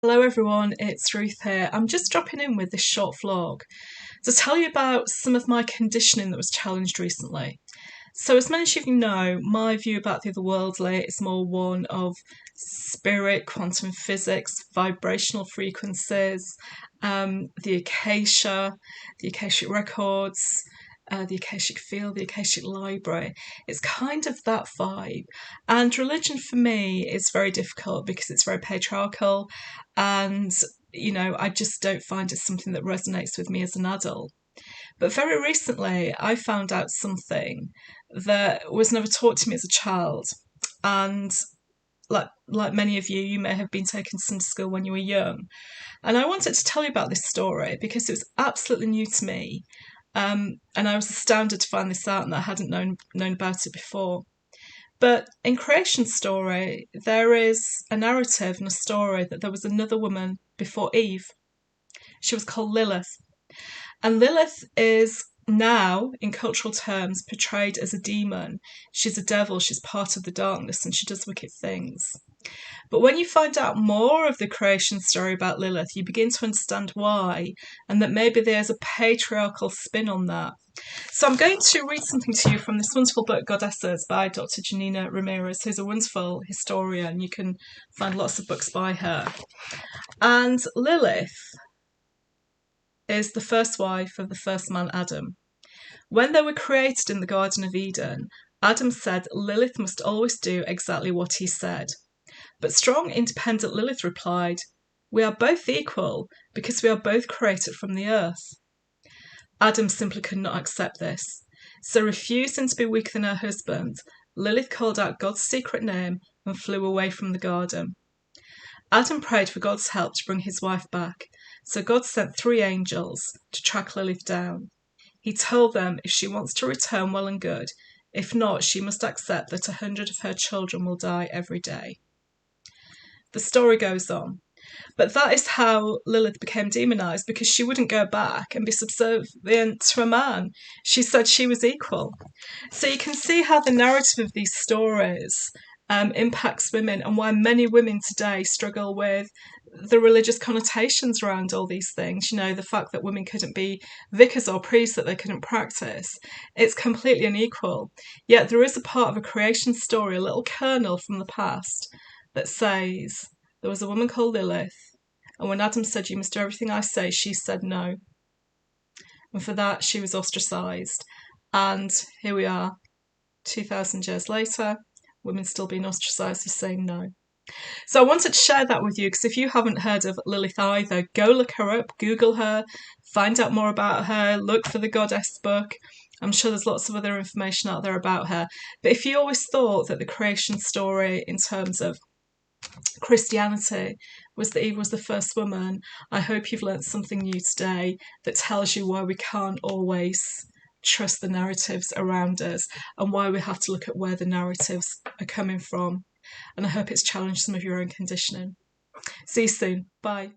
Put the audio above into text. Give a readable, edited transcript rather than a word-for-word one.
Hello everyone, it's Ruth here. I'm just dropping in with this short vlog to tell you about some of my conditioning that was challenged recently. So as many of you know, my view about the otherworldly is more one of spirit, quantum physics, vibrational frequencies, the Acacia, the Akashic records, the Akashic field, the Akashic library. It's kind of that vibe. And religion for me is very difficult because it's very patriarchal and I just don't find it something that resonates with me as an adult. But very recently, I found out something that was never taught to me as a child. And like many of you, you may have been taken to some school when you were young. And I wanted to tell you about this story because it was absolutely new to me. And I was astounded to find this out, and I hadn't known about it before. But in creation story, there is a narrative and a story that there was another woman before Eve. She was called Lilith. And Lilith is now, in cultural terms, portrayed as a demon. She's a devil, she's part of the darkness, and she does wicked things. But when you find out more of the creation story about Lilith, you begin to understand why, and that maybe there's a patriarchal spin on that. So I'm going to read something to you from this wonderful book, Goddesses, by Dr. Janina Ramirez, who's a wonderful historian. You can find lots of books by her. And Lilith is the first wife of the first man, Adam. When they were created in the Garden of Eden, Adam said Lilith must always do exactly what he said. But strong, independent Lilith replied, "We are both equal because we are both created from the earth." Adam simply could not accept this. So, refusing to be weaker than her husband, Lilith called out God's secret name and flew away from the garden. Adam prayed for God's help to bring his wife back, so God sent 3 angels to track Lilith down. He told them if she wants to return, well and good. If not, she must accept that 100 of her children will die every day. The story goes on. But that is how Lilith became demonized, because she wouldn't go back and be subservient to a man. She said she was equal. So you can see how the narrative of these stories impacts women, and why many women today struggle with the religious connotations around all these things. The fact that women couldn't be vicars or priests, that they couldn't practice. It's completely unequal. Yet there is a part of a creation story, a little kernel from the past, that says there was a woman called Lilith, and when Adam said, "You must do everything I say," she said no. And for that, she was ostracised. And here we are, 2,000 years later, women still being ostracised for saying no. So I wanted to share that with you, because if you haven't heard of Lilith either, go look her up, Google her, find out more about her, look for the Goddess book. I'm sure there's lots of other information out there about her. But if you always thought that the creation story in terms of Christianity was that Eve was the first woman, I hope you've learnt something new today that tells you why we can't always trust the narratives around us, and why we have to look at where the narratives are coming from. And I hope it's challenged some of your own conditioning. See you soon. Bye.